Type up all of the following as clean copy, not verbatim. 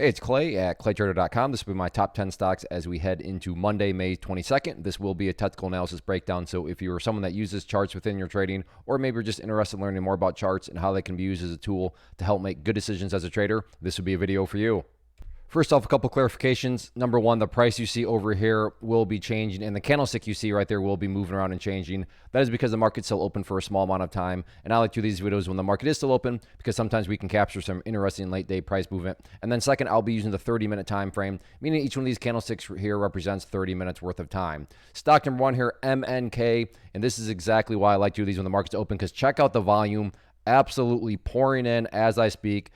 Hey, it's Clay at claytrader.com. This will be my top 10 stocks as we head into Monday, May 22nd. This will be a technical analysis breakdown. So if you're someone that uses charts within your trading, or maybe you're just interested in learning more about charts and how they can be used as a tool to help make good decisions as a trader, this would be a video for you. First off, a couple clarifications. Number one, the price you see over here will be changing, and the candlestick you see right there will be moving around and changing. That is because the market's still open for a small amount of time, and I like to do these videos when the market is still open because sometimes we can capture some interesting late-day price movement. And then second, I'll be using the 30-minute time frame, meaning each one of these candlesticks here represents 30 minutes worth of time. Stock number one here, MNK, and this is exactly why I like to do these when the market's open, because check out the volume absolutely pouring in as I speak.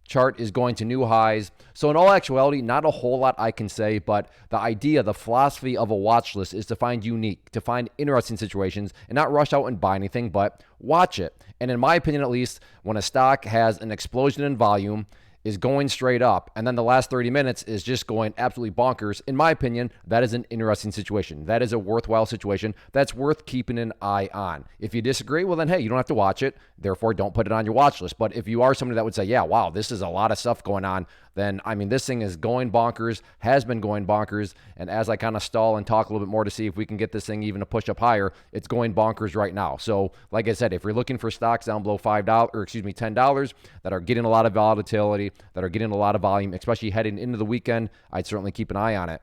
Chart is going to new highs. So in all actuality, not a whole lot I can say, but the idea, the philosophy of a watch list is to find unique, to find interesting situations and not rush out and buy anything, but watch it. And in my opinion, at least, when a stock has an explosion in volume, is going straight up, and then the last 30 minutes is just going absolutely bonkers, in my opinion, that is an interesting situation. That is a worthwhile situation that's worth keeping an eye on. If you disagree, well then, hey, you don't have to watch it. Therefore, don't put it on your watch list. But if you are somebody that would say, yeah, wow, this is a lot of stuff going on, then, I mean, this thing is going bonkers, has been going bonkers, and as I kind of stall and talk a little bit more to see if we can get this thing even to push up higher, it's going bonkers right now. So, like I said, if you're looking for stocks down below $10 that are getting a lot of volatility, that are getting a lot of volume, especially heading into the weekend, I'd certainly keep an eye on it.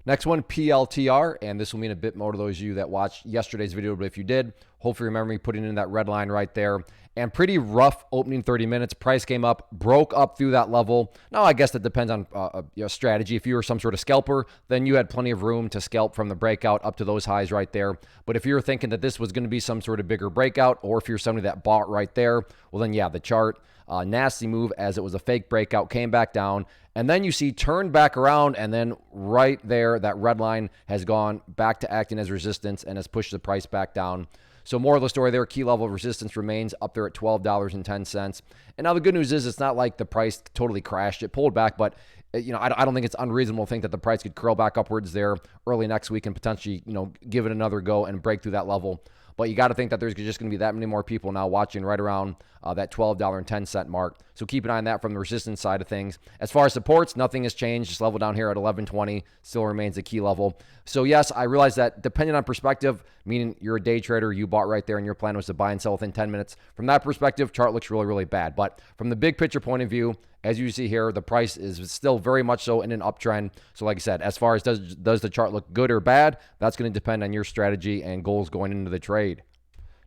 Next one, PLTR, and this will mean a bit more to those of you that watched yesterday's video, but if you did, hopefully remember me putting in that red line right there. And pretty rough opening 30 minutes. Price came up, broke up through that level. Now, I guess that depends on your strategy. If you were some sort of scalper, then you had plenty of room to scalp from the breakout up to those highs right there. But if you're thinking that this was going to be some sort of bigger breakout, or if you're somebody that bought right there, well then, yeah, the chart, nasty move as it was a fake breakout, came back down. And then you see turned back around, and then right there, that red line has gone back to acting as resistance and has pushed the price back down. So more of the story there, key level of resistance remains up there at $12.10. And now the good news is it's not like the price totally crashed. It pulled back, but I don't think it's unreasonable to think that the price could curl back upwards there early next week and potentially, give it another go and break through that level. But you got to think that there's just going to be that many more people now watching right around that $12.10 mark. So keep an eye on that from the resistance side of things. As far as supports, nothing has changed. This level down here at 1120 still remains a key level. So yes, I realize that depending on perspective, meaning you're a day trader, you bought right there and your plan was to buy and sell within 10 minutes. From that perspective, chart looks really, really bad. But from the big picture point of view, as you see here, the price is still very much so in an uptrend. So like I said, as far as does the chart look good or bad, that's going to depend on your strategy and goals going into the trade.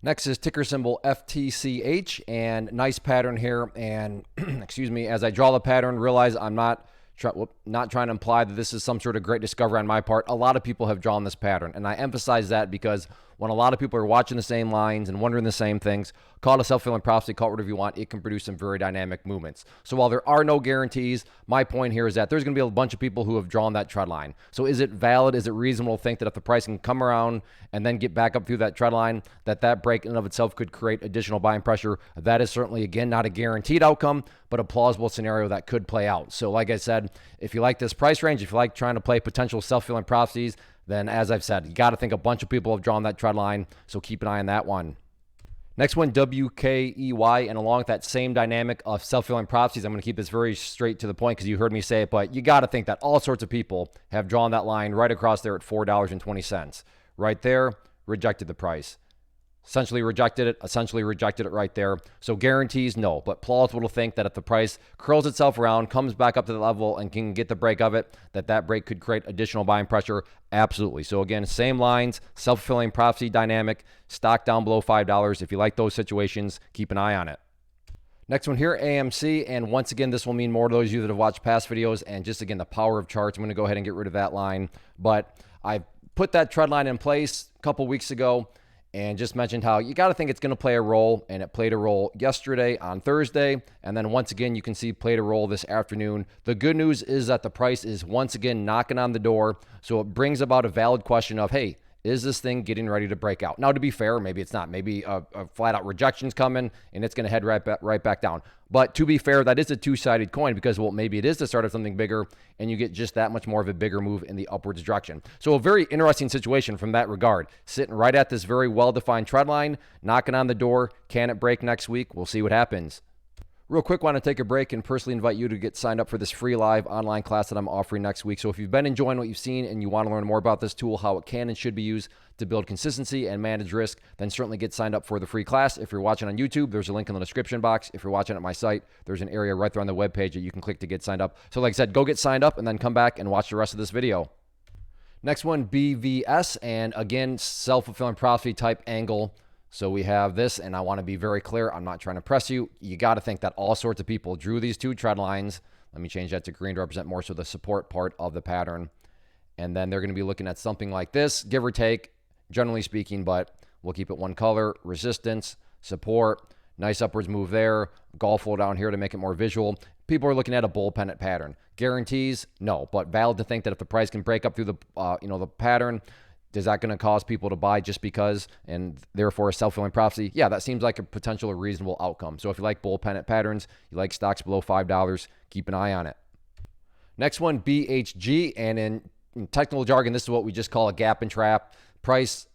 Next is ticker symbol FTCH, and nice pattern here. And excuse me, as I draw the pattern, realize I'm not trying to imply that this is some sort of great discovery on my part. A lot of people have drawn this pattern, and I emphasize that because when a lot of people are watching the same lines and wondering the same things, call it a self-fulfilling prophecy, call it whatever you want, it can produce some very dynamic movements. So while there are no guarantees, my point here is that there's going to be a bunch of people who have drawn that trend line. So is it valid? Is it reasonable to think that if the price can come around and then get back up through that trend line, that break in and of itself could create additional buying pressure? That is certainly, again, not a guaranteed outcome, but a plausible scenario that could play out. So like I said, if you like this price range, if you like trying to play potential self-fulfilling prophecies, then as I've said, you got to think a bunch of people have drawn that trend line, so keep an eye on that one. Next one, WKEY, and along with that same dynamic of self-fulfilling prophecies, I'm going to keep this very straight to the point because you heard me say it, but you got to think that all sorts of people have drawn that line right across there at $4.20. Right there, rejected the price. Essentially rejected it right there. So guarantees, no, but plausible to think that if the price curls itself around, comes back up to the level and can get the break of it, that break could create additional buying pressure. Absolutely. So again, same lines, self-fulfilling prophecy dynamic, stock down below $5. If you like those situations, keep an eye on it. Next one here, AMC, and once again, this will mean more to those of you that have watched past videos, and just again, the power of charts. I'm going to go ahead and get rid of that line, but I put that trend line in place a couple weeks ago, and just mentioned how you got to think it's going to play a role, and it played a role yesterday on Thursday, and then once again, you can see played a role this afternoon. The good news is that the price is once again knocking on the door, so it brings about a valid question of, hey, is this thing getting ready to break out? Now, to be fair, maybe it's not. Maybe a flat-out rejection's coming, and it's going to head right back down. But to be fair, that is a two-sided coin because, well, maybe it is the start of something bigger, and you get just that much more of a bigger move in the upwards direction. So a very interesting situation from that regard. Sitting right at this very well-defined trend line, knocking on the door. Can it break next week? We'll see what happens. Real quick, want to take a break and personally invite you to get signed up for this free live online class that I'm offering next week. So if you've been enjoying what you've seen and you want to learn more about this tool, how it can and should be used to build consistency and manage risk, then certainly get signed up for the free class. If you're watching on YouTube, there's a link in the description box. If you're watching at my site, there's an area right there on the webpage that you can click to get signed up. So like I said, go get signed up and then come back and watch the rest of this video. Next one, BVS, and again, self-fulfilling prophecy type angle. So we have this, and I want to be very clear. I'm not trying to press you. You got to think that all sorts of people drew these two trend lines. Let me change that to green to represent more so the support part of the pattern. And then they're going to be looking at something like this, give or take, generally speaking, but we'll keep it one color, resistance, support, nice upwards move there, golf hole down here to make it more visual. People are looking at a bull pennant pattern. Guarantees? No, but valid to think that if the price can break up through the, the pattern, is that going to cause people to buy just because, and therefore a self-fulfilling prophecy? Yeah, that seems like a potential reasonable outcome. So if you like bull pennant patterns, you like stocks below $5, keep an eye on it. Next one, BHG, and in technical jargon, this is what we just call a gap and trap. Price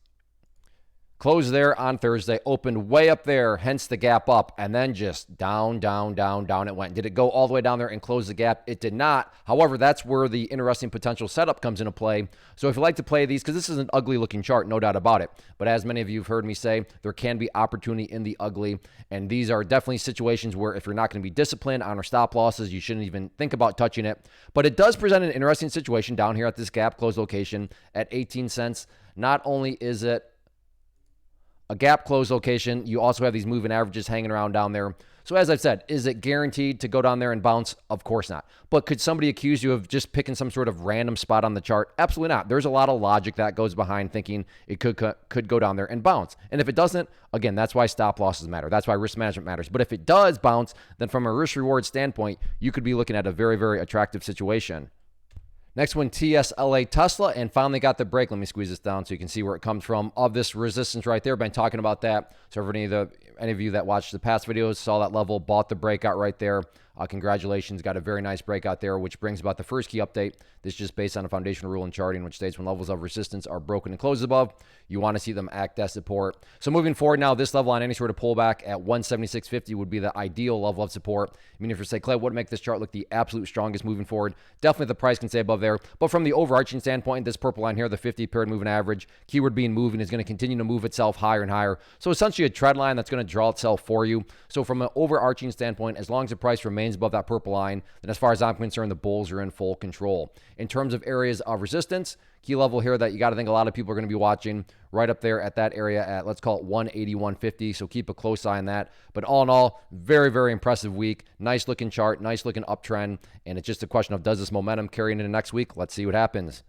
closed there on Thursday, opened way up there, hence the gap up, and then just down, down, down, down it went. Did it go all the way down there and close the gap? It did not. However, that's where the interesting potential setup comes into play. So if you like to play these, because this is an ugly looking chart, no doubt about it, but as many of you have heard me say, there can be opportunity in the ugly, and these are definitely situations where if you're not going to be disciplined on our stop losses, you shouldn't even think about touching it. But it does present an interesting situation down here at this gap close location at 18 cents. Not only is it a gap close location, you also have these moving averages hanging around down there. So as I've said, is it guaranteed to go down there and bounce? Of course not. But could somebody accuse you of just picking some sort of random spot on the chart? Absolutely not. There's a lot of logic that goes behind thinking it could go down there and bounce. And if it doesn't, again, that's why stop losses matter. That's why risk management matters. But if it does bounce, then from a risk reward standpoint, you could be looking at a very, very attractive situation. Next one, TSLA Tesla, and finally got the break. Let me squeeze this down so you can see where it comes from of this resistance right there. Been talking about that. So for any of you that watched the past videos, saw that level, bought the breakout right there. Congratulations, got a very nice breakout there, which brings about the first key update. This is just based on a foundational rule in charting, which states when levels of resistance are broken and closed above, you want to see them act as support. So moving forward now, this level on any sort of pullback at 176.50 would be the ideal level of support. I mean, if you say, Clay, what would make this chart look the absolute strongest moving forward? Definitely the price can stay above there. But from the overarching standpoint, this purple line here, the 50-period moving average, keyword being moving, is going to continue to move itself higher and higher. So essentially a trend line that's going to draw itself for you. So from an overarching standpoint, as long as the price remains above that purple line, then as far as I'm concerned, the bulls are in full control. In terms of areas of resistance, key level here that you got to think a lot of people are going to be watching right up there at that area at, let's call it 181.50. So keep a close eye on that. But all in all, very, very impressive week. Nice looking chart, nice looking uptrend. And it's just a question of, does this momentum carry into next week? Let's see what happens.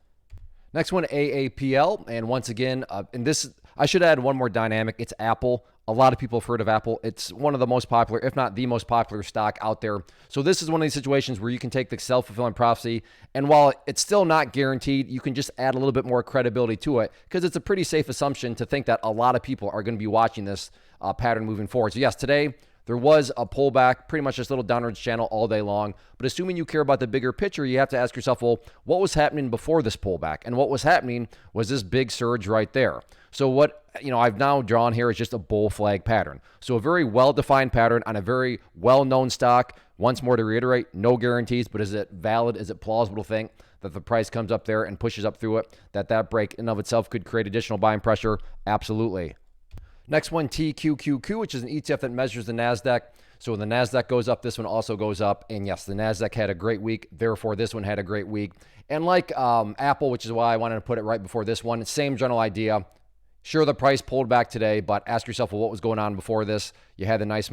Next one, AAPL. And once again, and this, I should add one more dynamic. It's Apple. A lot of people have heard of Apple. It's one of the most popular, if not the most popular stock out there. So this is one of these situations where you can take the self-fulfilling prophecy, and while it's still not guaranteed, you can just add a little bit more credibility to it because it's a pretty safe assumption to think that a lot of people are going to be watching this pattern moving forward. So yes, today there was a pullback, pretty much this little downwards channel all day long. But assuming you care about the bigger picture, you have to ask yourself, well, what was happening before this pullback? And what was happening was this big surge right there. So what I've now drawn here is just a bull flag pattern. So a very well-defined pattern on a very well-known stock. Once more to reiterate, no guarantees, but is it valid? Is it plausible to think that the price comes up there and pushes up through it, that break in of itself could create additional buying pressure? Absolutely. Next one, TQQQ, which is an ETF that measures the NASDAQ. So when the NASDAQ goes up, this one also goes up. And yes, the NASDAQ had a great week. Therefore, this one had a great week. And like Apple, which is why I wanted to put it right before this one, same general idea. Sure, the price pulled back today, but ask yourself, well, what was going on before this? You had a nice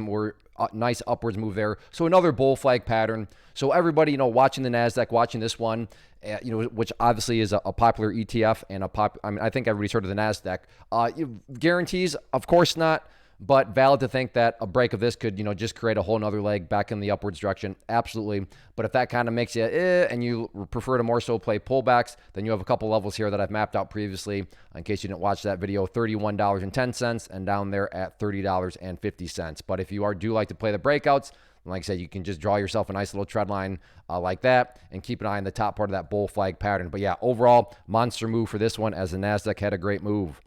upwards move there. So another bull flag pattern. So everybody, watching the NASDAQ, watching this one, which obviously is a popular ETF and I think everybody's heard of the NASDAQ. Guarantees, of course not, but valid to think that a break of this could, just create a whole nother leg back in the upwards direction. Absolutely. But if that kind of makes you and you prefer to more so play pullbacks, then you have a couple levels here that I've mapped out previously. In case you didn't watch that video, $31.10 and down there at $30.50. But if you do like to play the breakouts, like I said, you can just draw yourself a nice little trend line like that and keep an eye on the top part of that bull flag pattern. But yeah, overall, monster move for this one as the NASDAQ had a great move.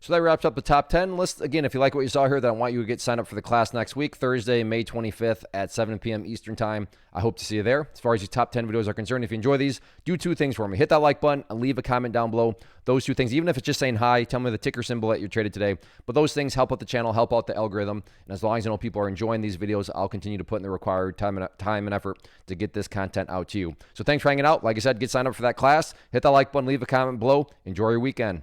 So that wraps up the top 10 list. Again, if you like what you saw here, then I want you to get signed up for the class next week, Thursday, May 25th at 7 p.m. Eastern Time. I hope to see you there. As far as these top 10 videos are concerned, if you enjoy these, do 2 things for me. Hit that like button and leave a comment down below. Those 2 things, even if it's just saying hi, tell me the ticker symbol that you're traded today. But those things help out the channel, help out the algorithm. And as long as you know people are enjoying these videos, I'll continue to put in the required time and effort to get this content out to you. So thanks for hanging out. Like I said, get signed up for that class. Hit that like button, leave a comment below. Enjoy your weekend.